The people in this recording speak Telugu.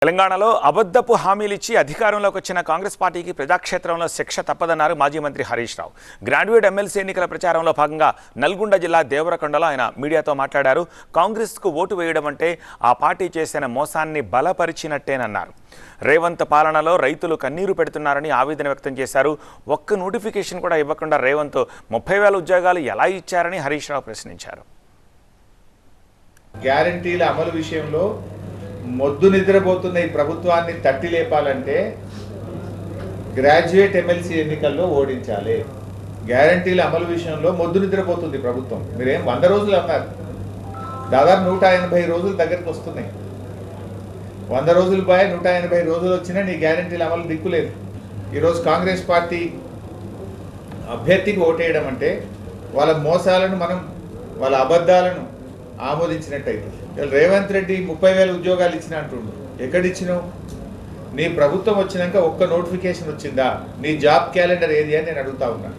తెలంగాణలో అబద్ధపు హామీలిచ్చి అధికారంలోకి వచ్చిన కాంగ్రెస్ పార్టీకి ప్రజాక్షేత్రంలో శిక్ష తప్పదన్నారు మాజీ మంత్రి హరీష్ రావు. గ్రాడ్యుయేట్ ఎమ్మెల్సీ ఎన్నికల ప్రచారంలో భాగంగా నల్గొండ జిల్లా దేవరకొండలో ఆయన మీడియాతో మాట్లాడారు. కాంగ్రెస్కు ఓటు వేయడం అంటే ఆ పార్టీ చేసిన మోసాన్ని బలపరిచినట్టేనన్నారు. రేవంత్ పాలనలో రైతులు కన్నీరు పెడుతున్నారని ఆవేదన వ్యక్తం చేశారు. ఒక్క నోటిఫికేషన్ కూడా ఇవ్వకుండా రేవంత్ 30,000 ఉద్యోగాలు ఎలా ఇచ్చారని హరీష్ రావు ప్రశ్నించారు. గ్యారంటీల అమలు విషయంలో మొద్దు నిద్రపోతున్న ఈ ప్రభుత్వాన్ని తట్టి లేపాలంటే గ్రాడ్యుయేట్ ఎమ్మెల్సీ ఎన్నికల్లో ఓడించాలి. గ్యారంటీల అమలు విషయంలో మొద్దు నిద్రపోతుంది ప్రభుత్వం. మీరేం 100 రోజులు అన్నారు, దాదాపు 180 రోజులు దగ్గరికి వస్తున్నాయి. 100 రోజులు బాయ్ 180 రోజులు వచ్చినా నీ గ్యారంటీల అమలు దిక్కులేదు. ఈరోజు కాంగ్రెస్ పార్టీ అభ్యర్థికి ఓటేయడం అంటే వాళ్ళ మోసాలను వాళ్ళ అబద్ధాలను ఆమోదించినట్టయితే. రేవంత్ రెడ్డి 30,000 ఉద్యోగాలు ఇచ్చిన అంటుండు. ఎక్కడిచ్చినావు? నీ ప్రభుత్వం వచ్చినాక ఒక్క నోటిఫికేషన్ వచ్చిందా? నీ జాబ్ క్యాలెండర్ ఏది అని నేను అడుగుతా ఉన్నా.